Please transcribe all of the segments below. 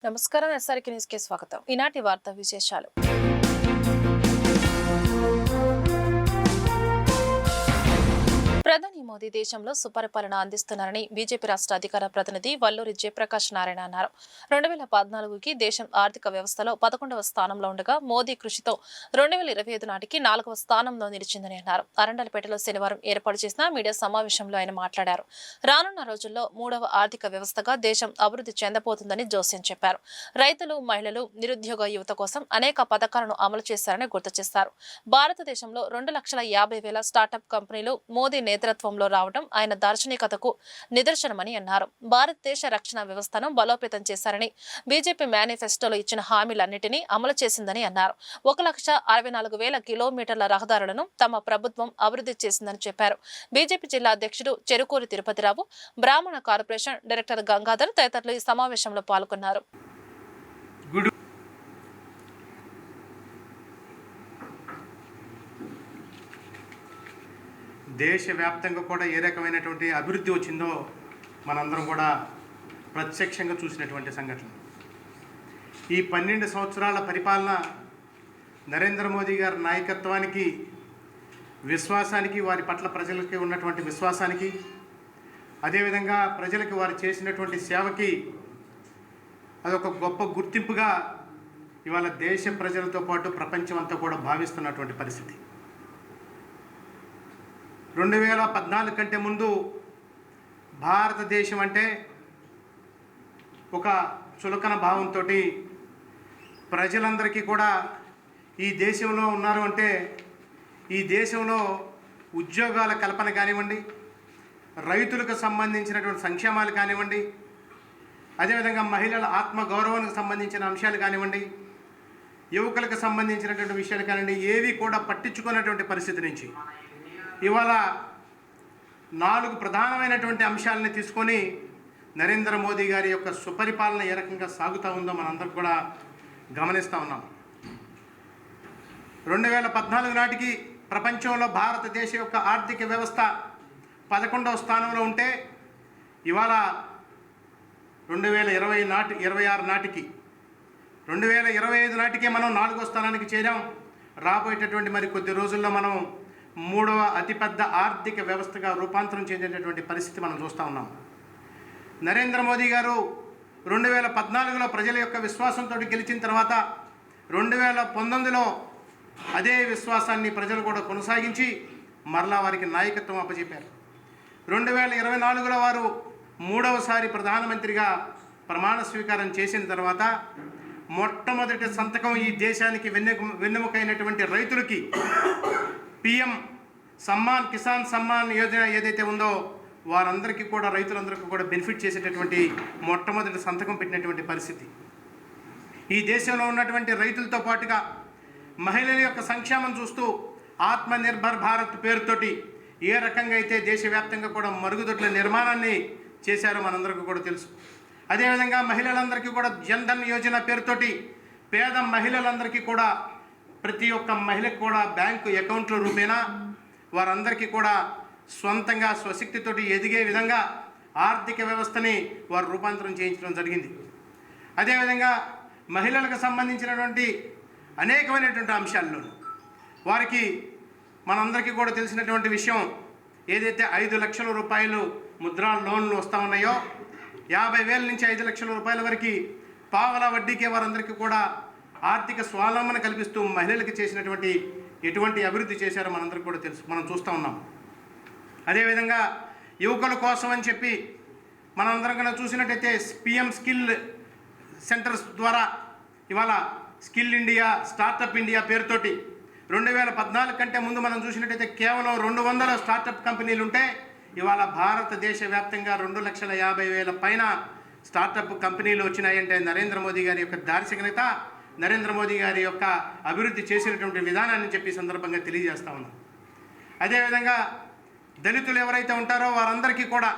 నమస్కారం. SRK news కి స్వాగతం. ఈనాటి వార్తా విశేషాలు. ప్రధాని మోదీ దేశంలో సుపరిపాలన అందిస్తున్నారని బీజేపీ రాష్ట్ర అధికార ప్రతినిధి వల్లూరి జయప్రకాష్ నారాయణ అన్నారు. 2014కి దేశం ఆర్థిక వ్యవస్థలో 11వ స్థానంలో ఉండగా మోదీ కృషితో 2025 నాటికి 4వ స్థానంలో నిలిచిందని అన్నారు. అరండలపేటలో శనివారం ఏర్పాటు చేసిన మీడియా సమావేశంలో ఆయన మాట్లాడారు. రానున్న రోజుల్లో 3వ ఆర్థిక వ్యవస్థగా దేశం అభివృద్ధి చెందబోతుందని జోస్యం చెప్పారు. రైతులు, మహిళలు, నిరుద్యోగ యువత కోసం అనేక పథకాలను అమలు చేశారని గుర్తు చేశారు. భారతదేశంలో 2,50,000 స్టార్టప్ కంపెనీలు మోదీ నేతృత్వంలో రావడం ఆయన దార్శనికతకు నిదర్శనమని అన్నారు. భారతదేశ రక్షణ వ్యవస్థను బలోపేతం చేశారని, బీజేపీ మేనిఫెస్టోలో ఇచ్చిన హామీలన్నింటినీ అమలు చేసిందని అన్నారు. 1,64,000 కిలోమీటర్ల రహదారులను తమ ప్రభుత్వం అభివృద్ధి చేసిందని చెప్పారు. బీజేపీ జిల్లా అధ్యక్షుడు చెరుకూరి తిరుపతిరావు, బ్రాహ్మణ కార్పొరేషన్ డైరెక్టర్ గంగాధర్ తదితరులు ఈ సమావేశంలో పాల్గొన్నారు. దేశవ్యాప్తంగా కూడా ఏ రకమైనటువంటి అభివృద్ధి వచ్చిందో మనందరం కూడా ప్రత్యక్షంగా చూసినటువంటి సంఘటన. ఈ 12 సంవత్సరాల పరిపాలన నరేంద్ర మోదీ గారి నాయకత్వానికి, విశ్వాసానికి, వారి పట్ల ప్రజలకి ఉన్నటువంటి విశ్వాసానికి, అదేవిధంగా ప్రజలకు వారు చేసినటువంటి సేవకి అదొక గొప్ప గుర్తింపుగా ఇవాళ దేశ ప్రజలతో పాటు ప్రపంచం అంతా కూడా భావిస్తున్నటువంటి పరిస్థితి. 2014 కంటే ముందు భారతదేశం అంటే ఒక చులకన భావంతో ప్రజలందరికీ కూడా ఈ దేశంలో ఉన్నారు అంటే ఈ దేశంలో ఉద్యోగాల కల్పన కానివ్వండి, రైతులకు సంబంధించినటువంటి సంక్షేమాలు కానివ్వండి, అదేవిధంగా మహిళల ఆత్మగౌరవానికి సంబంధించిన అంశాలు కానివ్వండి, యువకులకు సంబంధించినటువంటి విషయాలు కానివ్వండి, ఏవి కూడా పట్టించుకున్నటువంటి పరిస్థితి నుంచి ఇవాళ 4 ప్రధానమైనటువంటి అంశాలని తీసుకొని నరేంద్ర మోదీ గారి యొక్క సుపరిపాలన ఏ రకంగా సాగుతూ ఉందో మనందరం కూడా గమనిస్తూ ఉన్నాం. 2014 నాటికి ప్రపంచంలో భారతదేశ యొక్క ఆర్థిక వ్యవస్థ 11వ స్థానంలో ఉంటే ఇవాళ 2026 నాటికి 2025 నాటికే మనం 4వ స్థానానికి చేరాం. రాబోయేటటువంటి మరి కొద్ది రోజుల్లో మనం 3వ అతిపెద్ద ఆర్థిక వ్యవస్థగా రూపాంతరం చెందేటటువంటి పరిస్థితి మనం చూస్తూ ఉన్నాం. నరేంద్ర మోదీ గారు 2014లో ప్రజల యొక్క విశ్వాసంతో గెలిచిన తర్వాత 2019లో అదే విశ్వాసాన్ని ప్రజలు కూడా కొనసాగించి మరలా వారికి నాయకత్వం అప్పచెప్పారు. 2024లో వారు 3వసారి ప్రధానమంత్రిగా ప్రమాణ స్వీకారం చేసిన తర్వాత మొట్టమొదటి సంతకం ఈ దేశానికి వెన్నెముకైనటువంటి రైతులకి PM సమ్మాన్, కిసాన్ సమ్మాన్ యోజన ఏదైతే ఉందో వారందరికీ కూడా, రైతులందరికీ కూడా బెనిఫిట్ చేసేటటువంటి మొట్టమొదటి సంతకం పెట్టినటువంటి పరిస్థితి. ఈ దేశంలో ఉన్నటువంటి రైతులతో పాటుగా మహిళల యొక్క సంక్షేమం చూస్తూ ఆత్మనిర్భర్ భారత్ పేరుతోటి ఏ రకంగా అయితే దేశవ్యాప్తంగా కూడా మరుగుదొడ్ల నిర్మాణాన్ని చేశారో మనందరికీ కూడా తెలుసు. అదేవిధంగా మహిళలందరికీ కూడా జన్ధన్ యోజన పేరుతోటి పేద మహిళలందరికీ కూడా ప్రతి ఒక్క మహిళకు కూడా బ్యాంకు అకౌంట్ల రూపేణా వారందరికీ కూడా సొంతంగా స్వశక్తితోటి ఎదిగే విధంగా ఆర్థిక వ్యవస్థని వారు రూపాంతరం చేయించడం జరిగింది. అదేవిధంగా మహిళలకు సంబంధించినటువంటి అనేకమైనటువంటి అంశాల్లో వారికి మనందరికీ కూడా తెలిసినటువంటి విషయం ఏదైతే 5 లక్షల రూపాయలు ముద్రా లోన్లు వస్తూ ఉన్నాయో 50,000 నుంచి 5 లక్షల రూపాయల వరకు పావలా వడ్డీకే వారందరికీ కూడా ఆర్థిక స్వావలంబన కల్పిస్తూ మహిళలకు చేసినటువంటి ఎటువంటి అభివృద్ధి చేశారో మనందరికీ కూడా తెలుసు, మనం చూస్తూ ఉన్నాం. అదేవిధంగా యువకుల కోసం అని చెప్పి మనందరం కన్నా చూసినట్టయితే PM స్కిల్ సెంటర్స్ ద్వారా ఇవాళ స్కిల్ ఇండియా, స్టార్టప్ ఇండియా పేరుతోటి 2014 కంటే ముందు మనం చూసినట్టయితే కేవలం 200 స్టార్టప్ కంపెనీలు ఉంటే ఇవాళ భారతదేశ వ్యాప్తంగా 2,50,000 పైన స్టార్టప్ కంపెనీలు వచ్చినాయంటే నరేంద్ర మోదీ గారి యొక్క దార్శనికత, నరేంద్ర మోదీ గారి యొక్క అభివృద్ధి చేసినటువంటి విధానాన్ని చెప్పి సందర్భంగా తెలియజేస్తూ ఉన్నాం. అదేవిధంగా దళితులు ఎవరైతే ఉంటారో వారందరికీ కూడా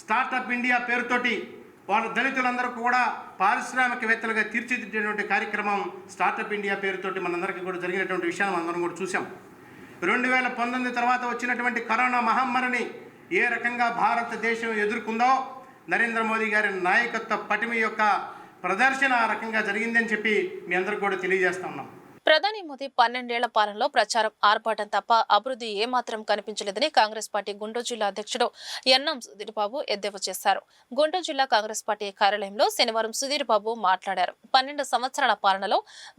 స్టార్టప్ ఇండియా పేరుతోటి వాళ్ళ దళితులందరూ కూడా పారిశ్రామికవేత్తలుగా తీర్చిదిద్దేటువంటి కార్యక్రమం స్టార్టప్ ఇండియా పేరుతోటి మనందరికీ కూడా జరిగినటువంటి విషయాన్ని మనందరం కూడా చూసాం. 2019 తర్వాత వచ్చినటువంటి కరోనా మహమ్మారిని ఏ రకంగా భారతదేశం ఎదుర్కొందో నరేంద్ర మోదీ గారి నాయకత్వ పటిమ యొక్క ప్రదర్శన ఆ రకంగా జరిగిందని చెప్పి మీ అందరికి కూడా తెలియజేస్తా ఉన్నాం. ప్రధాని మోదీ 12 ఏళ్ల పాలనలో ప్రచారం ఆర్భాటం తప్ప అభివృద్ధి ఏమాత్రం కనిపించలేదని కాంగ్రెస్ పార్టీ గుంటూరు జిల్లా అధ్యక్షుడు ఎన్ఎం సుధీర్ బాబు ఎద్దేవా చేశారు. గుంటూరు జిల్లా కాంగ్రెస్ పార్టీ కార్యాలయంలో శనివారం సుధీర్ బాబు మాట్లాడారు. 12 సంవత్సరాల పాలనలో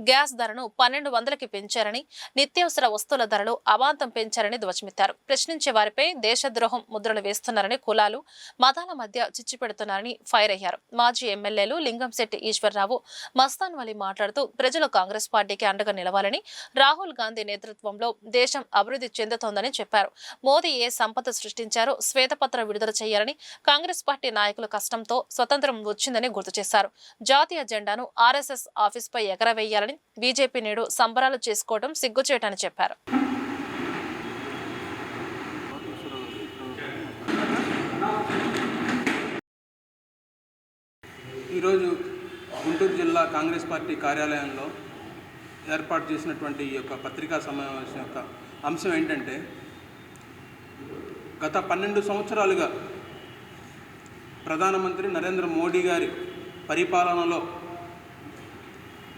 గ్యాస్ ధరను 1200కి పెంచారని, నిత్యావసర వస్తువుల ధరలు అమాంతం పెంచారని ధ్వజమెత్తారు. ప్రశ్నించే వారిపై దేశద్రోహం ముద్రలు వేస్తున్నారని, కులాలు మతాల మధ్య చిచ్చు పెడుతున్నారని ఫైర్ అయ్యారు. మాజీ ఎమ్మెల్యేలు లింగంశెట్టి ఈశ్వరరావు, మస్తాన్ వలి మాట్లాడుతూ ప్రజలు కాంగ్రెస్ పార్టీకి అండగా నిలవాలని, రాహుల్ గాంధీ నేతృత్వంలో దేశం అభివృద్ధి చెందుతోందని చెప్పారు. మోదీ ఏ సంపద సృష్టించారో శ్వేతపత్రం విడుదల చేయాలని, కాంగ్రెస్ పార్టీ నాయకుల కష్టంతో స్వతంత్రం వచ్చిందని గుర్తు చేశారు. జాతీయ జెండాను ఆర్ఎస్ఎస్ ఆఫీస్పై ఎగరవేయాలని, బీజేపీ నేడు సంబరాలు చేసుకోవడం సిగ్గుచేటని చెప్పారు. ఈరోజు గుంటూరు జిల్లా కాంగ్రెస్ పార్టీ కార్యాలయంలో ఏర్పాటు చేసినటువంటి ఈ యొక్క పత్రికా సమావేశం యొక్క అంశం ఏంటంటే, గత 12 సంవత్సరాలుగా ప్రధానమంత్రి నరేంద్ర మోడీ గారి పరిపాలనలో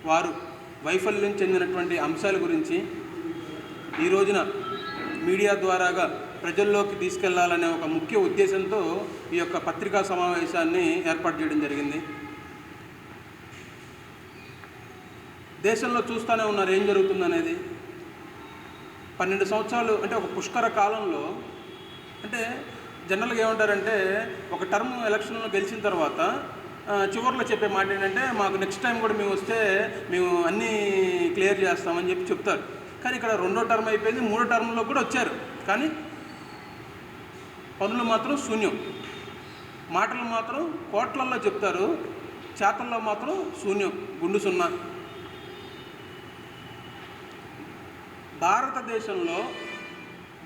వారు వైఫల్యం చెందినటువంటి అంశాల గురించి ఈ రోజున మీడియా ద్వారాగా ప్రజల్లోకి తీసుకెళ్లాలనే ఒక ముఖ్య ఉద్దేశంతో ఈ యొక్క పత్రికా సమావేశాన్ని ఏర్పాటు చేయడం జరిగింది. దేశంలో చూస్తూనే ఉన్నారు ఏం జరుగుతుందనేది. 12 సంవత్సరాలు అంటే ఒక పుష్కర కాలంలో, అంటే జనరల్గా ఏమంటారంటే ఒక టర్మ్ ఎలక్షన్లో గెలిచిన తర్వాత చివరిలో చెప్పే మాట ఏంటంటే, మాకు నెక్స్ట్ టైం కూడా మేము వస్తే మేము అన్నీ క్లియర్ చేస్తామని చెప్పి చెప్తారు. కానీ ఇక్కడ 2వ టర్మ్ అయిపోయింది, 3వ టర్మ్లో కూడా వచ్చారు, కానీ పనులు మాత్రం శూన్యం. మాటలు మాత్రం కోట్లల్లో చెప్తారు, చేతల్లో మాత్రం శూన్యం, గుండు సున్నా. భారతదేశంలో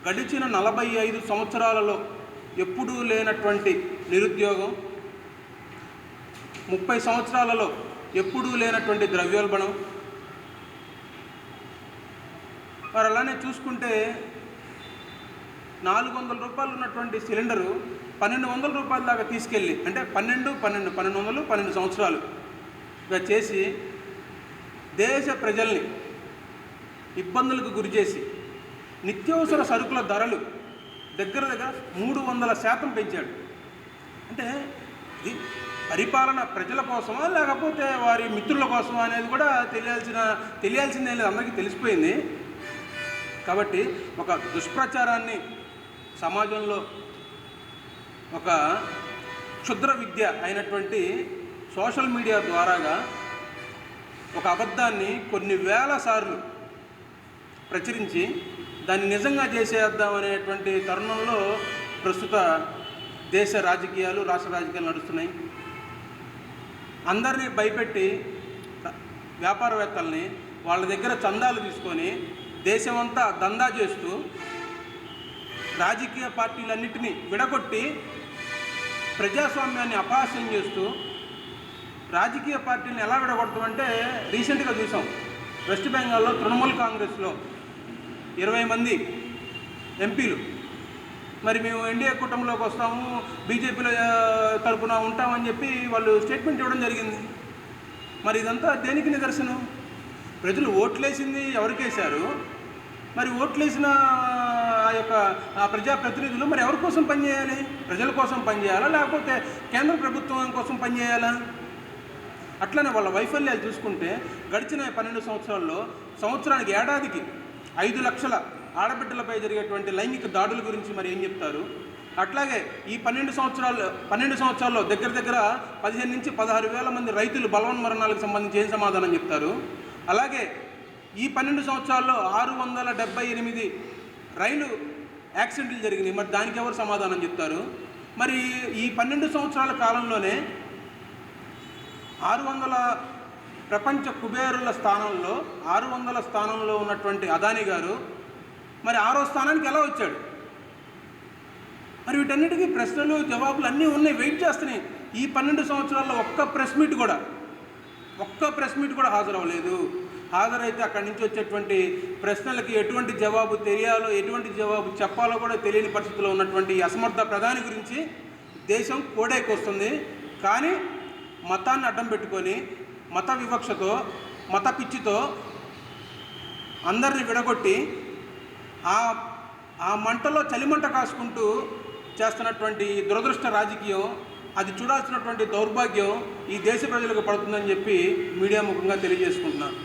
గడిచిన 45 సంవత్సరాలలో ఎప్పుడూ లేనటువంటి నిరుద్యోగం, 30 సంవత్సరాలలో ఎప్పుడూ లేనటువంటి ద్రవ్యోల్బణం. మరి అలానే చూసుకుంటే 400 రూపాయలు ఉన్నటువంటి సిలిండరు 1200 రూపాయల దాకా తీసుకెళ్ళి, అంటే 1200 సంవత్సరాలుగా చేసి దేశ ప్రజల్ని ఇబ్బందులకు గురి చేసి నిత్యావసర సరుకుల ధరలు దగ్గర 300% పెంచాడు. అంటే ఇది పరిపాలన ప్రజల కోసమా లేకపోతే వారి మిత్రుల కోసమా అనేది కూడా తెలియాల్సిందే లేదు, అందరికీ తెలిసిపోయింది. కాబట్టి ఒక దుష్ప్రచారాన్ని సమాజంలో ఒక క్షుద్ర విద్య అయినటువంటి సోషల్ మీడియా ద్వారాగా ఒక అబద్ధాన్ని కొన్ని వేల సార్లు ప్రచురించి దాన్ని నిజంగా చేసేద్దామనేటువంటి తరుణంలో ప్రస్తుత దేశ రాజకీయాలు, రాష్ట్ర రాజకీయాలు నడుస్తున్నాయి. అందరినీ భయపెట్టి వ్యాపారవేత్తల్ని వాళ్ళ దగ్గర చందాలు తీసుకొని దేశమంతా దందా చేస్తూ రాజకీయ పార్టీలన్నింటినీ విడగొట్టి ప్రజాస్వామ్యాన్ని అపహాస్యం చేస్తూ రాజకీయ పార్టీలను ఎలా విడగొడతామంటే, రీసెంట్గా చూసాం వెస్ట్ బెంగాల్లో తృణమూల్ కాంగ్రెస్లో 20 మంది ఎంపీలు మరి మేము ఎన్డీఏ కూటమిలోకి వస్తాము, బీజేపీలో తరపున ఉంటామని చెప్పి వాళ్ళు స్టేట్మెంట్ ఇవ్వడం జరిగింది. మరి ఇదంతా దేనికి నిదర్శనం? ప్రజలు ఓట్లేసింది ఎవరికేశారు? మరి ఓట్లేసిన ఆ యొక్క ప్రజాప్రతినిధులు మరి ఎవరి కోసం పనిచేయాలి? ప్రజల కోసం పనిచేయాలా లేకపోతే కేంద్ర ప్రభుత్వం కోసం పనిచేయాలా? అట్లనే వాళ్ళ వైఫల్యాలు చూసుకుంటే గడిచిన 12 సంవత్సరాల్లో సంవత్సరానికి ఏడాదికి 5 లక్షల ఆడబిడ్డలపై జరిగేటువంటి లైంగిక దాడుల గురించి మరి ఏం చెప్తారు? అట్లాగే ఈ 12 సంవత్సరాల్లో దగ్గర 15 నుంచి 16 వేల మంది రైతులు బలవన్మరణాలకు సంబంధించి ఏం సమాధానం చెప్తారు? అలాగే ఈ 12 సంవత్సరాల్లో 678 రైలు యాక్సిడెంట్లు జరిగినాయి, మరి దానికి ఎవరు సమాధానం చెప్తారు? మరి ఈ 12 సంవత్సరాల కాలంలోనే 600 ప్రపంచ కుబేరుల స్థానంలో 600 స్థానంలో ఉన్నటువంటి అదానీ గారు మరి 6వ స్థానానికి ఎలా వచ్చాడు? మరి వీటన్నిటికీ ప్రశ్నలు జవాబులు అన్నీ ఉన్నాయి, వెయిట్ చేస్తున్నాయి. ఈ 12 సంవత్సరాల్లో ఒక్క ప్రెస్ మీట్ కూడా హాజరవ్వలేదు. హాజరైతే అక్కడి నుంచి వచ్చేటువంటి ప్రశ్నలకి ఎటువంటి జవాబు తెలియాలో, ఎటువంటి జవాబు చెప్పాలో కూడా తెలియని పరిస్థితిలో ఉన్నటువంటి అసమర్థ ప్రధాని గురించి దేశం కోడైకొస్తుంది. కానీ మతాన్ని అడ్డం పెట్టుకొని మత వివక్షతో మత పిచ్చితో అందరిని విడగొట్టి ఆ మంటలో చలిమంట కాసుకుంటూ చేస్తున్నటువంటి దురదృష్ట రాజకీయం, అది చూడాల్సినటువంటి దౌర్భాగ్యం ఈ దేశ ప్రజలకు పడుతుందని చెప్పి మీడియా ముఖంగా తెలియజేసుకుంటున్నాను.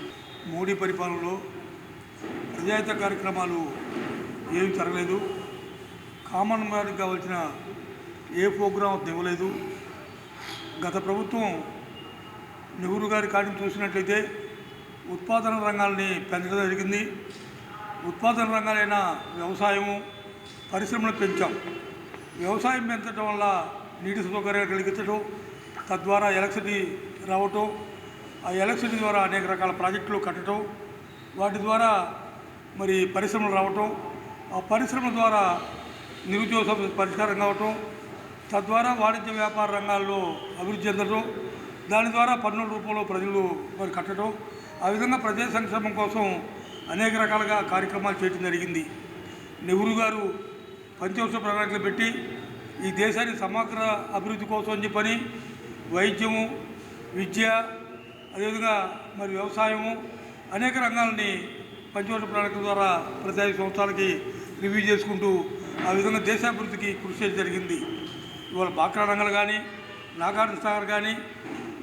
మోడీ పరిపాలనలో ప్రజాహిత కార్యక్రమాలు ఏమి జరగలేదు. కామన్ మ్యాన్కి కావాల్సిన ఏ ప్రోగ్రాం ఇవ్వలేదు. గత ప్రభుత్వం నెహ్రూ గారి కార్యం చూసినట్లయితే ఉత్పాదన రంగాల్ని పెంచడం జరిగింది. ఉత్పాదన రంగాలైన వ్యవసాయము, పరిశ్రమలు పెంచాం. వ్యవసాయం పెంచడం వల్ల నీటి సౌకర్యాలు కలిగించడం, తద్వారా ఎలక్ట్రిసిటీ రావటం, ఆ ఎలక్ట్రిసిటీ ద్వారా అనేక రకాల ప్రాజెక్టులు కట్టడం, వాటి ద్వారా మరి పరిశ్రమలు రావటం, ఆ పరిశ్రమల ద్వారా నిరుద్యోగ సమస్య పరిష్కారం కావటం, తద్వారా వాణిజ్య వ్యాపార రంగాల్లో అభివృద్ధి చెందడం, దాని ద్వారా పన్నుల రూపంలో ప్రజలు మరి కట్టడం, ఆ విధంగా ప్రజా సంక్షేమం కోసం అనేక రకాలుగా కార్యక్రమాలు చేయడం జరిగింది. నెహ్రూ గారు పంచవర్ష ప్రణాళికలు పెట్టి ఈ దేశాన్ని సమగ్ర అభివృద్ధి కోసం అని చెప్పని వైద్యము, విద్య, అదేవిధంగా మరి వ్యవసాయము, అనేక రంగాలని పంచవర్ష ప్రణాళిక ద్వారా ప్రతి 5 సంవత్సరాలకి రివ్యూ చేసుకుంటూ ఆ విధంగా దేశాభివృద్ధికి కృషి చేయడం జరిగింది. ఇవాళ బాక్రా రంగాలు కానీ, నాగార్జున సాగర్ కానీ,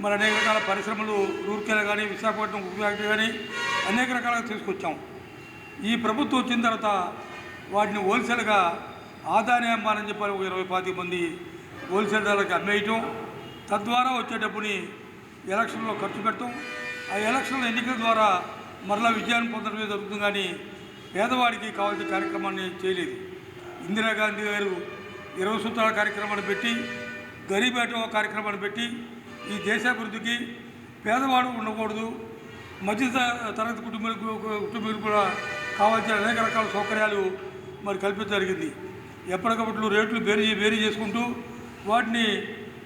మరి అనేక రకాల పరిశ్రమలు రూర్కెలా కానీ, విశాఖపట్నం ఉక్కు ఫ్యాక్టరీ కానీ అనేక రకాలుగా తీసుకొచ్చాం. ఈ ప్రభుత్వం వచ్చిన తర్వాత వాటిని హోల్సేల్గా ఆదాని అమ్మాలని చెప్పాలి 20-25 మంది హోల్సేల్ ధరలకు అమ్మేయటం, తద్వారా వచ్చే డబ్బుని ఎలక్షన్లో ఖర్చు పెట్టడం, ఆ ఎలక్షన్ల ఎన్నికల ద్వారా మరలా విజయాన్ని పొందడమే జరుగుతుంది. కానీ పేదవాడికి కావాల్సిన కార్యక్రమాన్ని చేయలేదు. ఇందిరాగాంధీ గారు 20 సూత్రాల కార్యక్రమాన్ని పెట్టి, గరీబ్ హఠావో కార్యక్రమాన్ని పెట్టి ఈ దేశాభివృద్ధికి పేదవాడు ఉండకూడదు, మధ్య తరగతి కుటుంబాలకు కూడా కావాల్సిన అనేక రకాల సౌకర్యాలు మరి కల్పించడం జరిగింది. ఎప్పటికప్పుడు రేట్లు వేరీ చేసుకుంటూ వాటిని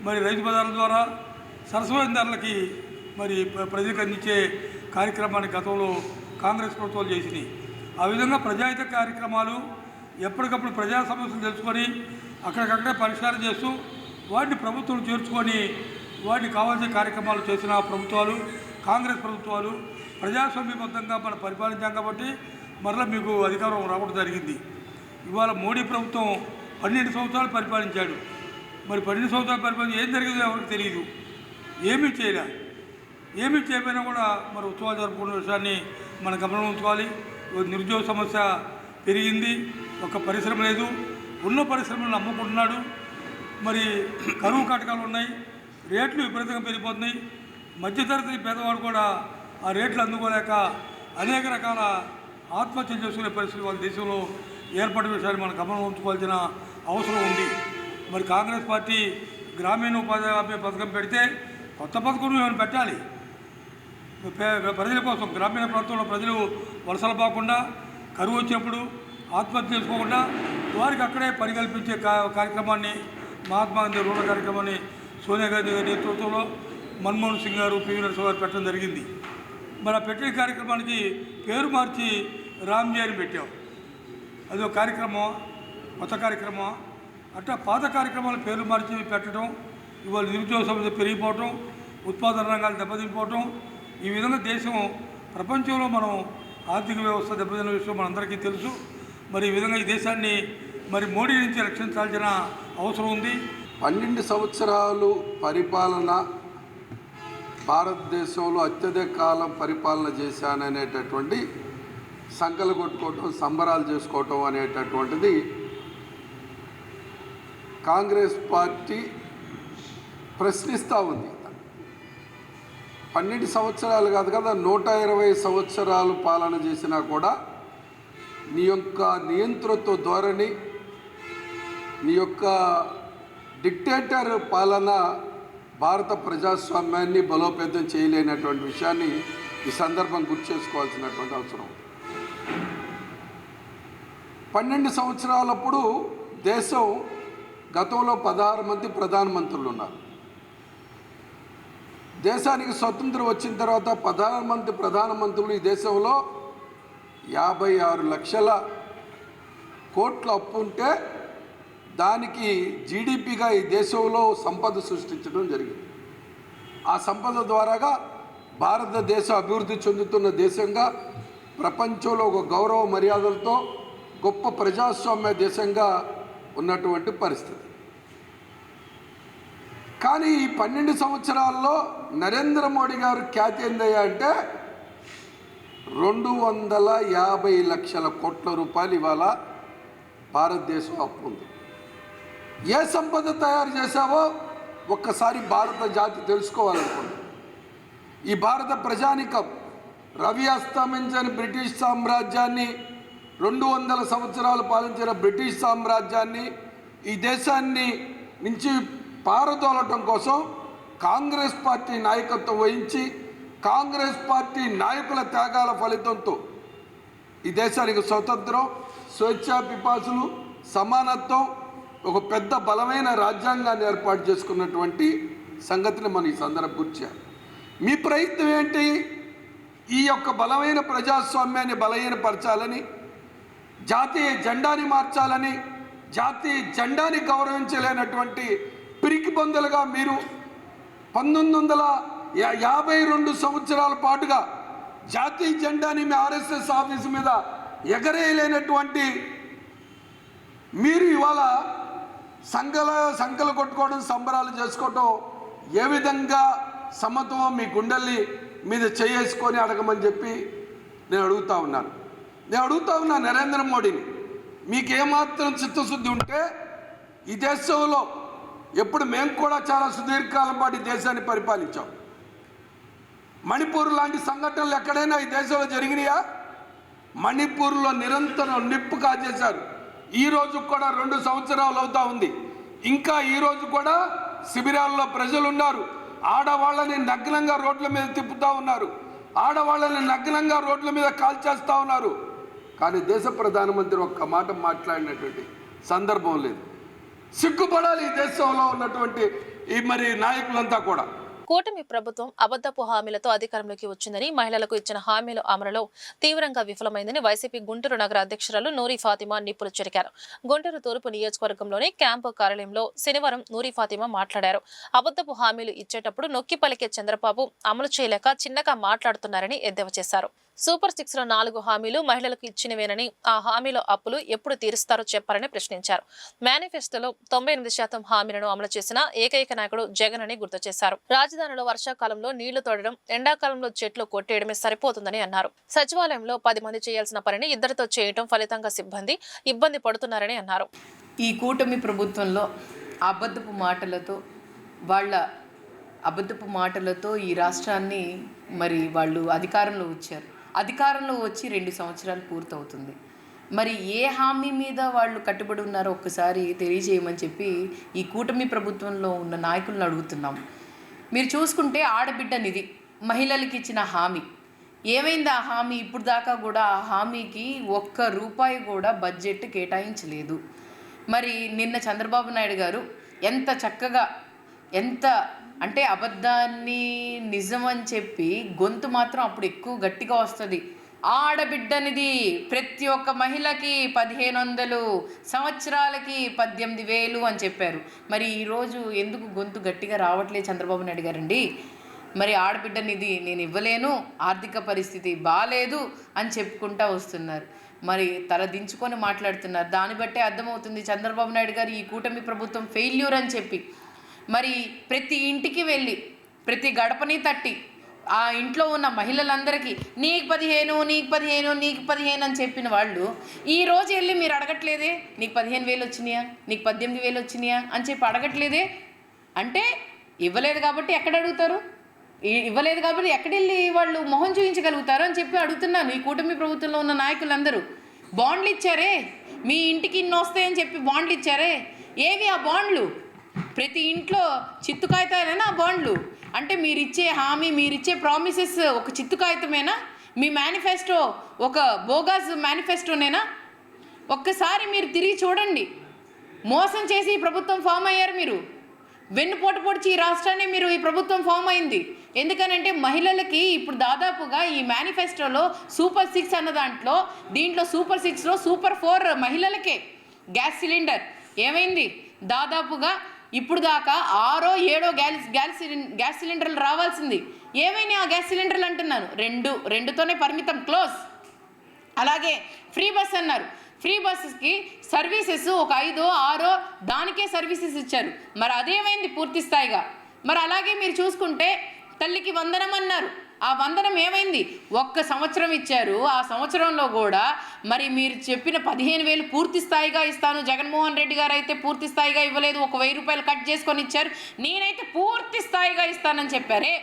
మరి రైతు బజార్ల ద్వారా సరసమైన ధరలకి మరి ప్రజలకు అందించే కార్యక్రమాన్ని గతంలో కాంగ్రెస్ ప్రభుత్వాలు చేసినాయి. ఆ విధంగా ప్రజాహిత కార్యక్రమాలు ఎప్పటికప్పుడు ప్రజా సమస్యలు తెలుసుకొని అక్కడికక్కడే పరిష్కారం చేస్తూ వాటిని ప్రభుత్వం చేర్చుకొని వాటికి కావాల్సిన కార్యక్రమాలు చేసిన ప్రభుత్వాలు, కాంగ్రెస్ ప్రభుత్వాలు ప్రజాస్వామ్యబద్ధంగా మనం పరిపాలించాం కాబట్టి మరలా మీకు అధికారం రావడం జరిగింది. ఇవాళ మోడీ ప్రభుత్వం 12 సంవత్సరాలు పరిపాలించాడు. మరి 12 సంవత్సరాలు పరిపాలన ఏం జరిగిందో ఎవరికి తెలియదు. ఏమీ చేయకపోయినా కూడా మరి ఉత్సవాలు జరుపుకునే విషయాన్ని మనం గమనం ఉంచుకోవాలి. నిరుద్యోగ సమస్య పెరిగింది, ఒక పరిశ్రమ లేదు, ఉన్న పరిశ్రమలను అమ్ముకుంటున్నాడు. మరి కరువు కాటకాలు ఉన్నాయి, రేట్లు విపరీతంగా పెరిగిపోతున్నాయి. మధ్యతరగతి పేదవాడు కూడా ఆ రేట్లు అందుకోలేక అనేక రకాల ఆత్మహత్యలు చేసుకునే పరిస్థితులు వాళ్ళ దేశంలో ఏర్పడిన విషయాన్ని మనం గమనం ఉంచుకోవాల్సిన అవసరం ఉంది. మరి కాంగ్రెస్ పార్టీ గ్రామీణ ఉపాధి హామీ పథకం పెడితే కొత్త పథకం ఏమైనా పెట్టాలి. ప్రజల కోసం గ్రామీణ ప్రాంతంలో ప్రజలు వలసలు పోకుండా, కరువు వచ్చినప్పుడు ఆత్మహత్య చేసుకోకుండా వారికి అక్కడే పని కల్పించే కార్యక్రమాన్ని మహాత్మా గాంధీ రూరల్ కార్యక్రమాన్ని సోనియా గాంధీ గారి నేతృత్వంలో మన్మోహన్ సింగ్ గారు, పివి నరసింహ గారు పెట్టడం జరిగింది. మరి ఆ పెట్టిన కార్యక్రమానికి పేరు మార్చి రామ్జీ అని పెట్టాం. అది ఒక కార్యక్రమం, కొత్త కార్యక్రమం. అట్లా పాత కార్యక్రమాల పేర్లు మార్చి పెట్టడం, ఇవాళ నిరుద్యోగ సమస్య పెరిగిపోవటం, ఉత్పాదన రంగాలు దెబ్బతిపోవటం, ఈ విధంగా దేశం ప్రపంచంలో మనం ఆర్థిక వ్యవస్థ దెబ్బతిన్న విషయం మనందరికీ తెలుసు. మరి ఈ విధంగా ఈ దేశాన్ని మరి మోడీ నుంచి రక్షించాల్సిన అవసరం ఉంది. 12 సంవత్సరాలు పరిపాలన, భారతదేశంలో అత్యధిక కాలం పరిపాలన చేశాననేటటువంటి సంకలు కొట్టుకోవటం, సంబరాలు చేసుకోవటం అనేటటువంటిది కాంగ్రెస్ పార్టీ ప్రశ్నిస్తూ ఉంది. 12 సంవత్సరాలు కాదు కదా, 120 సంవత్సరాలు పాలన చేసినా కూడా నీ యొక్క నియంతృత్వ ధోరణి, నీ యొక్క డిక్టేటర్ పాలన భారత ప్రజాస్వామ్యాన్ని బలోపేతం చేయలేనటువంటి విషయాన్ని ఈ సందర్భం గుర్తు చేసుకోవాల్సినటువంటి అవసరం. 12 సంవత్సరాలప్పుడు దేశం గతంలో 16 మంది ప్రధానమంత్రులు ఉన్నారు. దేశానికి స్వతంత్రం వచ్చిన తర్వాత 16 మంది ప్రధానమంత్రులు ఈ దేశంలో 56 లక్షల కోట్ల అప్పు ఉంటే దానికి జీడిపిగా ఈ దేశంలో సంపద సృష్టించడం జరిగింది. ఆ సంపద ద్వారాగా భారతదేశం అభివృద్ధి చెందుతున్న దేశంగా, ప్రపంచంలో ఒక గౌరవ మర్యాదలతో గొప్ప ప్రజాస్వామ్య దేశంగా ఉన్నటువంటి పరిస్థితి. కానీ ఈ 12 సంవత్సరాల్లో నరేంద్ర మోడీ గారు ఖ్యాతి ఏందయ్యా అంటే 250 లక్షల కోట్ల రూపాయలు ఇవాళ భారతదేశం అప్పు ఉంది. ఏ సంపద తయారు చేశావో ఒక్కసారి భారత జాతి తెలుసుకోవాలనుకోండి. ఈ భారత ప్రజానికం రవి అస్తమించని బ్రిటిష్ సామ్రాజ్యాన్ని, 200 సంవత్సరాలు పాలించిన బ్రిటిష్ సామ్రాజ్యాన్ని, ఈ దేశాన్ని నుంచి పారదోలటం కోసం కాంగ్రెస్ పార్టీ నాయకత్వం వహించి, కాంగ్రెస్ పార్టీ నాయకుల త్యాగాల ఫలితంతో ఈ దేశానికి స్వతంత్రం, స్వేచ్ఛా పిపాసులు, సమానత్వం, ఒక పెద్ద బలమైన రాజ్యాంగాన్ని ఏర్పాటు చేసుకున్నటువంటి సంగతిని మనం ఈ సందర్భం గుర్చారు. మీ ప్రయత్నం ఏంటి? ఈ యొక్క బలమైన ప్రజాస్వామ్యాన్ని బలహీనపరచాలని, జాతీయ జెండాని మార్చాలని, జాతీయ జెండాని గౌరవించలేనటువంటి పిరికిబందులుగా మీరు 1952 సంవత్సరాల పాటుగా జాతీయ జెండాని మీ ఆర్ఎస్ఎస్ ఆఫీసు మీద ఎగరేయలేనటువంటి మీరు ఇవాళ సంకలు కొట్టుకోవడం, సంబరాలు చేసుకోవటం ఏ విధంగా సమత్వం మీ గుండెల్ని మీద చేసుకొని అడగమని చెప్పి నేను అడుగుతా ఉన్నాను నరేంద్ర మోడీని. మీకేమాత్రం చిత్తశుద్ధి ఉంటే ఈ దేశంలో ఎప్పుడు మేము కూడా చాలా సుదీర్ఘకాలం పాటు ఈ దేశాన్ని పరిపాలించాం. మణిపూర్ లాంటి సంఘటనలు ఎక్కడైనా ఈ దేశంలో జరిగినాయా? మణిపూర్లో నిరంతరం నిప్పు కాజేశారు. ఈరోజు కూడా 2 సంవత్సరాలు అవుతా ఉంది. ఇంకా ఈరోజు కూడా శిబిరాల్లో ప్రజలు ఉన్నారు. ఆడవాళ్ళని నగ్నంగా రోడ్ల మీద తిప్పుతూ ఉన్నారు. ఆడవాళ్ళని నగ్నంగా రోడ్ల మీద కాల్చేస్తూ ఉన్నారు. కానీ దేశ ప్రధానమంత్రి ఒక్క మాట మాట్లాడినటువంటి సందర్భం లేదు. సిగ్గుపడాలి ఈ దేశంలో ఉన్నటువంటి ఈ నాయకులంతా కూడా. కూటమి ప్రభుత్వం అబద్ధపు హామీలతో అధికారంలోకి వచ్చిందని, మహిళలకు ఇచ్చిన హామీల అమలులో తీవ్రంగా విఫలమైందని వైసీపీ గుంటూరు నగర అధ్యక్షురాలు నూరి ఫాతిమా నిప్పులు చెరికారు. గుంటూరు తూర్పు నియోజకవర్గంలోని క్యాంపు కార్యాలయంలో శనివారం నూరి ఫాతిమా మాట్లాడారు. అబద్ధపు హామీలు ఇచ్చేటప్పుడు నొక్కి పలికే చంద్రబాబు అమలు చేయలేక చిన్నగా మాట్లాడుతున్నారని ఎద్దేవా చేశారు. సూపర్ 6 లో 4 హామీలు మహిళలకు ఇచ్చినవేనని, ఆ హామీలో అప్పులు ఎప్పుడు తీరుస్తారో చెప్పారని ప్రశ్నించారు. మేనిఫెస్టోలో 98% హామీలను అమలు చేసిన ఏకైక నాయకుడు జగన్ అని గుర్తు చేశారు. రాజధానిలో వర్షాకాలంలో నీళ్లు తోడడం, ఎండాకాలంలో చెట్లు కొట్టేయడమే సరిపోతుందని అన్నారు. సచివాలయంలో 10 మంది చేయాల్సిన పనిని 2తో చేయడం ఫలితంగా సిబ్బంది ఇబ్బంది పడుతున్నారని అన్నారు. ఈ కూటమి ప్రభుత్వంలో అబద్ధపు మాటలతో ఈ రాష్ట్రాన్ని వాళ్ళు అధికారంలో వచ్చి 2 సంవత్సరాలు పూర్తవుతుంది. ఏ హామీ మీద వాళ్ళు కట్టుబడి ఉన్నారో ఒక్కసారి తెలియజేయమని చెప్పి ఈ కూటమి ప్రభుత్వంలో ఉన్న నాయకులను అడుగుతున్నాం. మీరు చూసుకుంటే ఆడబిడ్డ నిధి మహిళలకి ఇచ్చిన హామీ ఏమైంది? ఆ హామీ ఇప్పుడు దాకా కూడా ఆ హామీకి ₹1 కూడా బడ్జెట్ కేటాయించలేదు. నిన్న చంద్రబాబు నాయుడు గారు ఎంత చక్కగా అంటే అబద్ధాన్ని నిజం అని చెప్పి గొంతు మాత్రం అప్పుడు ఎక్కువ గట్టిగా వస్తుంది. ఆడబిడ్డనిది ప్రతి ఒక్క మహిళకి 1500, సంవత్సరాలకి 18,000 అని చెప్పారు. ఈరోజు ఎందుకు గొంతు గట్టిగా రావట్లేదు చంద్రబాబు నాయుడు గారండి? ఆడబిడ్డనిది నేను ఇవ్వలేను, ఆర్థిక పరిస్థితి బాలేదు అని చెప్పుకుంటా వస్తున్నారు. తల దించుకొని మాట్లాడుతున్నారు. దాన్ని బట్టే అర్థమవుతుంది చంద్రబాబు నాయుడు గారు ఈ కూటమి ప్రభుత్వం ఫెయిల్యూర్ అని చెప్పి. ప్రతి ఇంటికి వెళ్ళి ప్రతి గడపని తట్టి ఆ ఇంట్లో ఉన్న మహిళలందరికీ నీకు 15 అని చెప్పిన వాళ్ళు ఈరోజు వెళ్ళి మీరు అడగట్లేదే నీకు 15,000 వచ్చినాయా, నీకు 18,000 వచ్చినాయా అని చెప్పి అడగట్లేదే. అంటే ఇవ్వలేదు కాబట్టి ఎక్కడ అడుగుతారు? ఇవ్వలేదు కాబట్టి ఎక్కడెళ్ళి వాళ్ళు మొహం చూపించగలుగుతారు అని చెప్పి అడుగుతున్నాను. ఈ కూటమి ప్రభుత్వంలో ఉన్న నాయకులందరూ బాండ్లు ఇచ్చారే, మీ ఇంటికి ఇన్ని వస్తాయని చెప్పి బాండ్లు ఇచ్చారే, ఏవి ఆ బాండ్లు? ప్రతి ఇంట్లో చిత్తు కాగితాలేనా ఆ బాండ్లు? అంటే మీరిచ్చే హామీ, మీరిచ్చే ప్రామిసెస్ ఒక చిత్తు కాగితమేనా? మీ మేనిఫెస్టో ఒక బోగస్ మేనిఫెస్టోనేనా? ఒక్కసారి మీరు తిరిగి చూడండి. మోసం చేసి ఈ ప్రభుత్వం ఫామ్ అయ్యారు. మీరు వెన్నుపోటు పొడిచి ఈ రాష్ట్రాన్ని ఈ ప్రభుత్వం ఫామ్ అయింది. ఎందుకనంటే మహిళలకి ఇప్పుడు దాదాపుగా ఈ మేనిఫెస్టోలో సూపర్ 6 అన్న దీంట్లో సూపర్ 6లో సూపర్ 4 మహిళలకే గ్యాస్ సిలిండర్ ఏమైంది? దాదాపుగా ఇప్పుడు దాకా 6 7 గ్యాస్ సిలిండర్లు రావాల్సింది. ఏమైనా ఆ గ్యాస్ సిలిండర్లు అంటున్నాను, రెండుతోనే పరిమితం, క్లోజ్. అలాగే ఫ్రీ బస్ అన్నారు, ఫ్రీ బస్సుకి సర్వీసెస్ ఒక 5 6 దానికే సర్వీసెస్ ఇచ్చారు. మరి అదేమైంది పూర్తి స్థాయిగా? మరి అలాగే మీరు చూసుకుంటే తల్లికి వందనం అన్నారు, ఆ వందనం ఏమైంది? 1 సంవత్సరం ఇచ్చారు. ఆ సంవత్సరంలో కూడా మరి మీరు చెప్పిన 15,000 పూర్తి స్థాయిగా ఇస్తాను, జగన్మోహన్ రెడ్డి గారు అయితే పూర్తి స్థాయిగా ఇవ్వలేదు, 1,000 రూపాయలు కట్ చేసుకొని ఇచ్చారు, నేనైతే పూర్తి స్థాయిగా ఇస్తానని చెప్పారే.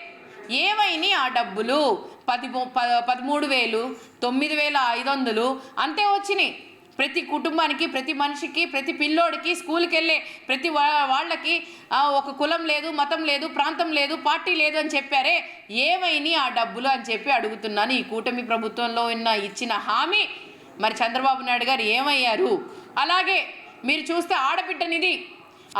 ఏమైనా ఆ డబ్బులు 13,000 9,500 అంతే వచ్చినాయి. ప్రతి కుటుంబానికి, ప్రతి మనిషికి, ప్రతి పిల్లోడికి, స్కూల్కి వెళ్ళే ప్రతి వాళ్ళకి ఒక కులం లేదు, మతం లేదు, ప్రాంతం లేదు, పార్టీ లేదు అని చెప్పారే. ఏమైనా ఆ డబ్బులు అని చెప్పి అడుగుతున్నాను. ఈ కూటమి ప్రభుత్వంలో ఇచ్చిన హామీ మరి చంద్రబాబు నాయుడు గారు ఏమయ్యారు? అలాగే మీరు చూస్తే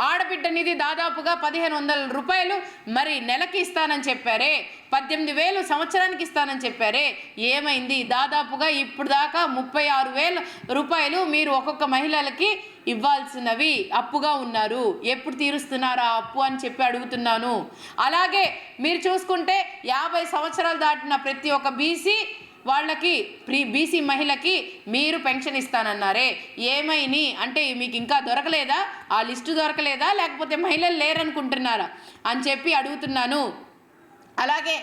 ఆడబిడ్డ నిధి దాదాపుగా 1,500 రూపాయలు మరి నెలకి ఇస్తానని చెప్పారే, 18,000 సంవత్సరానికి ఇస్తానని చెప్పారే. ఏమైంది? దాదాపుగా ఇప్పుడు దాకా 36,000 రూపాయలు మీరు ఒక్కొక్క మహిళలకి ఇవ్వాల్సినవి అప్పుగా ఉన్నారు. ఎప్పుడు తీరుస్తున్నారా అప్పు అని చెప్పి అడుగుతున్నాను. అలాగే మీరు చూసుకుంటే 50 సంవత్సరాలు దాటిన ప్రతి ఒక్క వాళ్ళకి బీసీ మహిళకి మీరు పెన్షన్ ఇస్తానన్నారే. ఏమైనా అంటే మీకు ఇంకా దొరకలేదా? ఆ లిస్టు దొరకలేదా? లేకపోతే మహిళలు లేరనుకుంటున్నారా అని చెప్పి అడుగుతున్నాను. అలాగే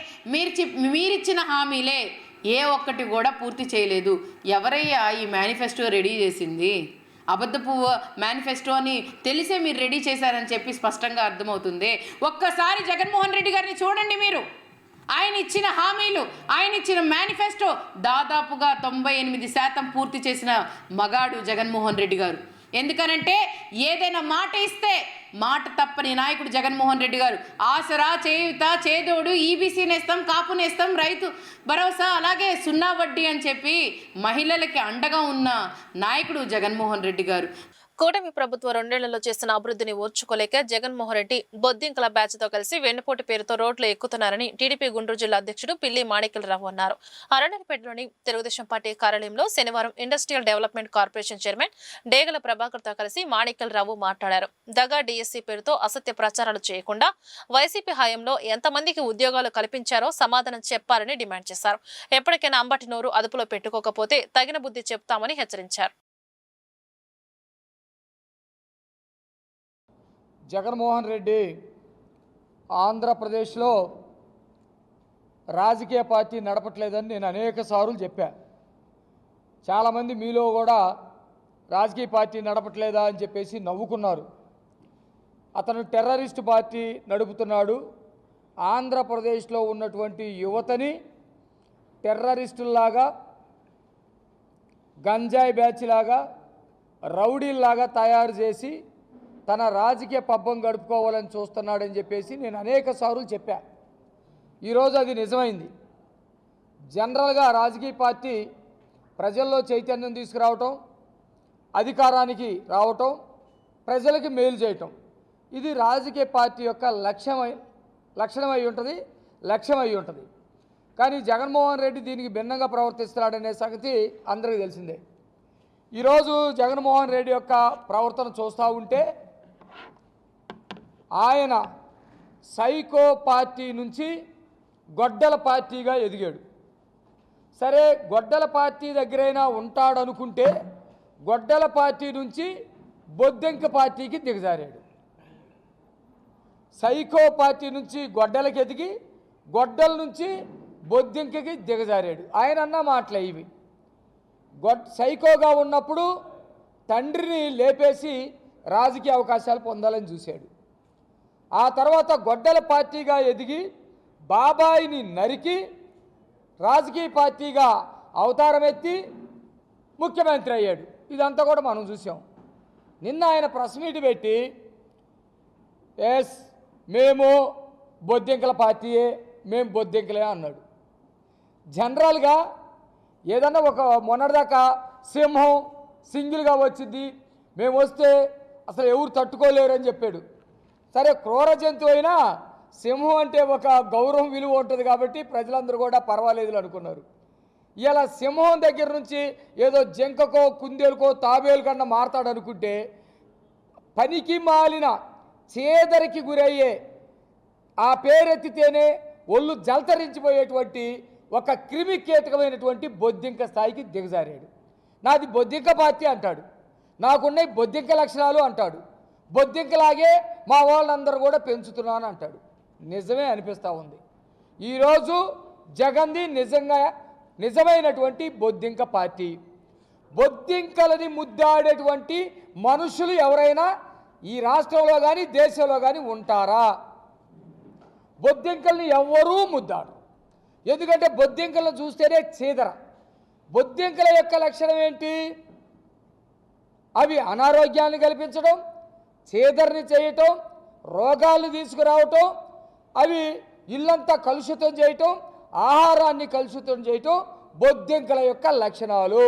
మీరిచ్చిన హామీలే ఏ ఒక్కటి కూడా పూర్తి చేయలేదు. ఎవరయ్యా ఈ మేనిఫెస్టో రెడీ చేసింది? అబద్ధపు మేనిఫెస్టో అని తెలిసే మీరు రెడీ చేశారని చెప్పి స్పష్టంగా అర్థమవుతుంది. ఒక్కసారి జగన్మోహన్ రెడ్డి గారిని చూడండి మీరు. ఆయన ఇచ్చిన హామీలు, ఆయన ఇచ్చిన మేనిఫెస్టో దాదాపుగా 98% పూర్తి చేసిన మగాడు జగన్మోహన్ రెడ్డి గారు. ఎందుకనంటే ఏదైనా మాట ఇస్తే మాట తప్పని నాయకుడు జగన్మోహన్ రెడ్డి గారు. ఆసరా, చేయుత, చేదోడు, ఈబీసీ నేస్తాం, కాపు నేస్తాం, రైతు భరోసా, అలాగే 0 వడ్డీ అని చెప్పి మహిళలకి అండగా ఉన్న నాయకుడు జగన్మోహన్ రెడ్డి గారు. కూటమి ప్రభుత్వం 2 ఏళ్లలో చేసిన అభివృద్ధిని ఓర్చుకోలేక జగన్మోహన్ రెడ్డి బొద్దింకల బ్యాచ్ తో కలిసి వెన్నుపోటు పేరుతో రోడ్లు ఎక్కుతున్నారని టీడీపీ గుంటూరు జిల్లా అధ్యక్షుడు పిల్లి మాణిక్యలరావు అన్నారు. అరణ్యపేటలోని తెలుగుదేశం పార్టీ కార్యాలయంలో శనివారం ఇండస్ట్రియల్ డెవలప్మెంట్ కార్పొరేషన్ చైర్మన్ డేగల ప్రభాకర్ తో కలిసి మాణిక్యలరావు మాట్లాడారు. దగా డిఎస్సీ పేరుతో అసత్య ప్రచారాలు చేయకుండా వైసీపీ హయాంలో ఎంతమందికి ఉద్యోగాలు కల్పించారో సమాధానం చెప్పాలని డిమాండ్ చేశారు. ఎప్పటికైనా అంబటి నోరు అదుపులో పెట్టుకోకపోతే తగిన బుద్ధి చెప్తామని హెచ్చరించారు. జగన్మోహన్ రెడ్డి ఆంధ్రప్రదేశ్లో రాజకీయ పార్టీ నడపట్లేదని నేను అనేక సార్లు చెప్పా. చాలామంది మీలో కూడా రాజకీయ పార్టీ నడపట్లేదా అని చెప్పేసి నవ్వుకున్నారు. అతను టెర్రరిస్ట్ పార్టీ నడుపుతున్నాడు. ఆంధ్రప్రదేశ్లో ఉన్నటువంటి యువతని టెర్రరిస్టుల్లాగా, గంజాయి బ్యాచ్ లాగా, రౌడీల్లాగా తయారు చేసి తన రాజకీయ పబ్బం గడుపుకోవాలని చూస్తున్నాడని చెప్పేసి నేను అనేక సార్లు చెప్పా. ఈరోజు అది నిజమైంది. జనరల్గా రాజకీయ పార్టీ ప్రజల్లో చైతన్యం తీసుకురావటం, అధికారానికి రావటం, ప్రజలకి మేలు చేయటం, ఇది రాజకీయ పార్టీ యొక్క లక్షణం అయి ఉంటుంది. కానీ జగన్మోహన్ రెడ్డి దీనికి భిన్నంగా ప్రవర్తిస్తున్నాడనే సంగతి అందరికీ తెలిసిందే. ఈరోజు జగన్మోహన్ రెడ్డి యొక్క ప్రవర్తన చూస్తూ ఉంటే ఆయన సైకో పార్టీ నుంచి గొడ్డల పార్టీగా ఎదిగాడు. సరే, గొడ్డల పార్టీ దగ్గరైనా ఉంటాడనుకుంటే గొడ్డల పార్టీ నుంచి బొద్దెంక పార్టీకి దిగజారాడు. సైకో పార్టీ నుంచి గొడ్డలకి ఎదిగి గొడ్డల నుంచి బొద్దెంకకి దిగజారాడు. ఆయన అన్న మాటలే ఇవి. సైకోగా ఉన్నప్పుడు తండ్రిని లేపేసి రాజకీయ అవకాశాలు పొందాలని చూశాడు. ఆ తర్వాత గొడ్డల పార్టీగా ఎదిగి బాబాయిని నరికి రాజకీయ పార్టీగా అవతారం ఎత్తి ముఖ్యమంత్రి అయ్యాడు. ఇదంతా కూడా మనం చూసాం. నిన్న ఆయన ప్రెస్ మీట్ పెట్టి మేము బొద్దింకల పార్టీయే, మేము బొద్దింకలే అన్నాడు. జనరల్గా ఏదన్నా ఒక మొన్నటిదాకా సింహం సింగిల్గా వచ్చింది, మేము వస్తే అసలు ఎవరు తట్టుకోలేరని చెప్పాడు. సరే, క్రూర జంతువు అయినా సింహం అంటే ఒక గౌరవం విలువ ఉంటుంది కాబట్టి ప్రజలందరూ కూడా పర్వాలేదు అనుకున్నారు. ఇలా సింహం దగ్గర నుంచి ఏదో జింకకో కుందేలుకో తాబేలు కన్నా మారతాడు అనుకుంటే పనికి మాలిన చేదరికి గురయ్యే, ఆ పేరెత్తితేనే ఒళ్ళు జలతరించిపోయేటువంటి ఒక క్రిమి కీటకమైనటువంటి బొద్దింక స్థాయికి దిగజారాడు. నాది బొద్దింక పార్టీ అంటాడు, నాకున్నాయి బొద్దింక లక్షణాలు అంటాడు, బొద్దింకలాగే మా వాళ్ళందరూ కూడా పెంచుతున్నాను అంటాడు. నిజమే అనిపిస్తూ ఉంది. ఈరోజు జగన్ది నిజమైనటువంటి బొద్దింక పార్టీ. బొద్దింకలని ముద్దాడేటువంటి మనుషులు ఎవరైనా ఈ రాష్ట్రంలో కానీ దేశంలో కానీ ఉంటారా? బొద్దింకల్ని ఎవ్వరూ ముద్దాడు. ఎందుకంటే బొద్దింకలను చూస్తేనే చీదర. బొద్దింకల యొక్క లక్షణం ఏంటి? అవి అనారోగ్యాన్ని కల్పించడం, చీదరని చేయటం, రోగాలను తీసుకురావటం, అవి ఇల్లంతా కలుషితం చేయటం, ఆహారాన్ని కలుషితం చేయటం బొద్దింకల యొక్క లక్షణాలు.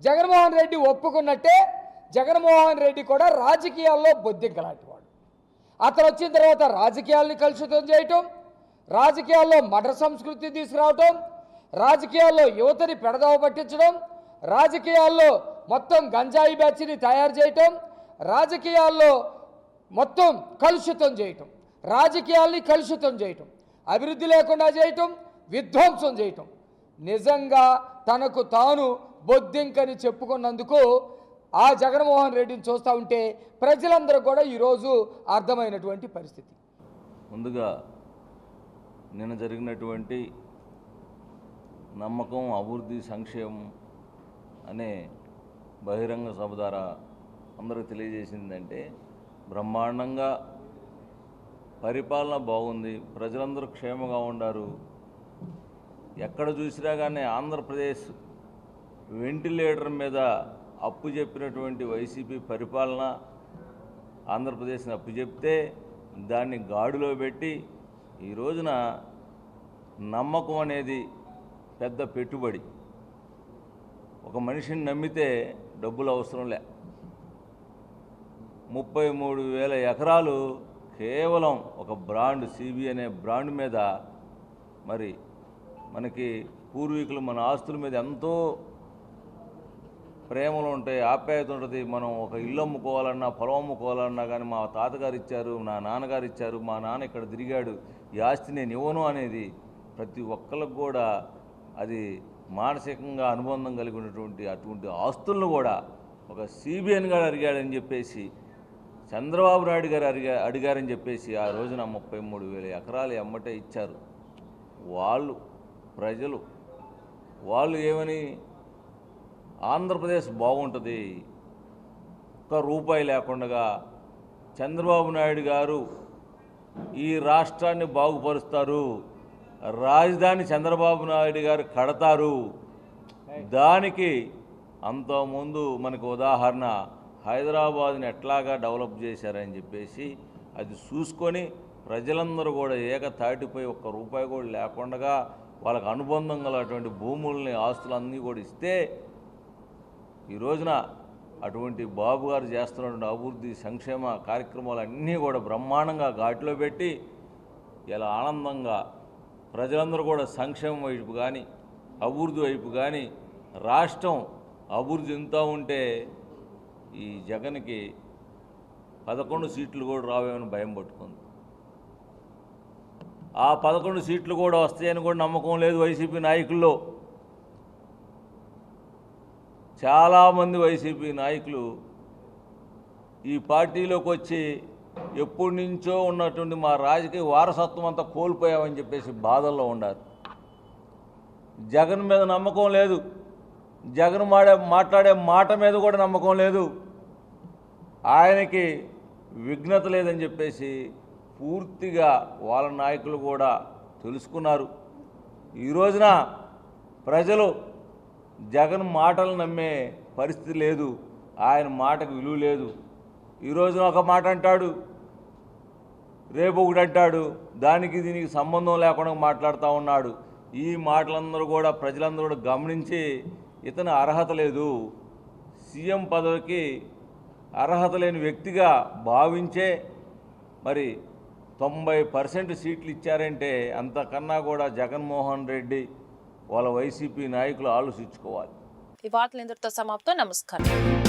జగన్మోహన్ రెడ్డి ఒప్పుకున్నట్టే జగన్మోహన్ రెడ్డి కూడా రాజకీయాల్లో బొద్దింక లాంటి వాడు. అతను వచ్చిన తర్వాత రాజకీయాల్ని కలుషితం చేయటం, రాజకీయాల్లో మడ్ర సంస్కృతి తీసుకురావటం, రాజకీయాల్లో యువతని పెడదవ పట్టించడం, రాజకీయాల్లో మొత్తం గంజాయి బ్యాచ్ని తయారు చేయటం, రాజకీయాల్లో మొత్తం కలుషితం చేయటం, రాజకీయాల్ని కలుషితం చేయటం, అభివృద్ధి లేకుండా చేయటం, విధ్వంసం చేయటం. నిజంగా తనకు తాను బొద్దింకని చెప్పుకున్నందుకు ఆ జగన్మోహన్ రెడ్డిని చూస్తూ ఉంటే ప్రజలందరూ కూడా ఈరోజు అర్థమైనటువంటి పరిస్థితి. ముందుగా నిన్న జరిగినటువంటి నమ్మకం అభివృద్ధి సంక్షేమం అనే బహిరంగ సభ ద్వారా అందరికీ తెలియజేసిందంటే బ్రహ్మాండంగా పరిపాలన బాగుంది, ప్రజలందరూ క్షేమంగా ఉన్నారు. ఎక్కడ చూసినా కానీ ఆంధ్రప్రదేశ్ వెంటిలేటర్ మీద అప్పు చెప్పినటువంటి వైసీపీ పరిపాలన ఆంధ్రప్రదేశ్ని అప్పు చెప్తే దాన్ని గాడిలో పెట్టి ఈ రోజున నమ్మకం అనేది పెద్ద పెట్టుబడి. ఒక మనిషిని నమ్మితే డబ్బులు అవసరం లే. 33,000 ఎకరాలు కేవలం ఒక బ్రాండ్ సిబి అనే బ్రాండ్ మీద, మరి మనకి పూర్వీకులు మన ఆస్తుల మీద ఎంతో ప్రేమలు ఉంటాయి, ఆప్యాయత ఉంటుంది. మనం ఒక ఇల్లు అమ్ముకోవాలన్నా పొలం అమ్ముకోవాలన్నా కానీ మా తాతగారు ఇచ్చారు, నా నాన్నగారు ఇచ్చారు, మా నాన్న ఇక్కడ తిరిగాడు, ఈ ఆస్తి నేను ఇవ్వను అనేది ప్రతి ఒక్కరికి కూడా అది మానసికంగా అనుబంధం కలిగి ఉన్నటువంటి అటువంటి ఆస్తులను కూడా ఒక సిబిఎన్ గారు అడిగాడని చెప్పేసి చంద్రబాబు నాయుడు గారు అడిగారని చెప్పేసి ఆ రోజున 33,000 ఎకరాలు ఎమ్మటే ఇచ్చారు. వాళ్ళు ప్రజలు వాళ్ళు ఏమని ఆంధ్రప్రదేశ్ బాగుంటుంది, ఒక్క రూపాయి లేకుండా చంద్రబాబు నాయుడు గారు ఈ రాష్ట్రాన్ని బాగుపరుస్తారు, రాజధాని చంద్రబాబు నాయుడు గారు కడతారు. దానికి అంతకుముందు మనకు ఉదాహరణ హైదరాబాద్ని ఎట్లాగా డెవలప్ చేశారని చెప్పేసి అది చూసుకొని ప్రజలందరూ కూడా ఏకతాటిపై ఒక్క రూపాయి కూడా లేకుండా వాళ్ళకు అనుబంధం గలటువంటి భూముల్ని ఆస్తులన్నీ కూడా ఇస్తే ఈ రోజున అటువంటి బాబు గారు చేస్తున్నటువంటి అభివృద్ధి సంక్షేమ కార్యక్రమాలన్నీ కూడా బ్రహ్మాండంగా ఘాట్లో పెట్టి ఇలా ఆనందంగా ప్రజలందరూ కూడా సంక్షేమం వైపు కానీ అభివృద్ధి వైపు కానీ రాష్ట్రం అభివృద్ధి చెందుతూ ఉంటే ఈ జగన్కి 11 సీట్లు కూడా రావేమని భయం పట్టుకుంది. ఆ 11 సీట్లు కూడా వస్తాయని కూడా నమ్మకం లేదు వైసీపీ నాయకుల్లో. చాలామంది వైసీపీ నాయకులు ఈ పార్టీలోకి వచ్చి ఎప్పటి నుంచో ఉన్నటువంటి మా రాజకీయ వారసత్వం అంతా కోల్పోయామని చెప్పేసి బాధల్లో ఉన్నారు. జగన్ మీద నమ్మకం లేదు, జగన్ మాట్లాడే మాట మీద కూడా నమ్మకం లేదు, ఆయనకి విఘ్నత లేదని చెప్పేసి పూర్తిగా వాళ్ళ నాయకులు కూడా తెలుసుకున్నారు. ఈ రోజున ప్రజలు జగన్ మాటలు నమ్మే పరిస్థితి లేదు, ఆయన మాటకు విలువ లేదు. ఈ రోజున ఒక మాట అంటాడు, రేపు ఒకటి అంటాడు, దానికి దీనికి సంబంధం లేకుండా మాట్లాడుతూ ఉన్నాడు. ఈ మాటలందరూ కూడా ప్రజలందరూ కూడా గమనించి ఇతను అర్హత లేదు, సీఎం పదవికి అర్హత లేని వ్యక్తిగా భావించే మరి 90% సీట్లు ఇచ్చారంటే అంతకన్నా కూడా జగన్మోహన్ రెడ్డి వాళ్ళ వైసీపీ నాయకులు ఆలోచించుకోవాలి. ఈ వార్తలు ఇంతటితో సమాప్తం. నమస్కారం.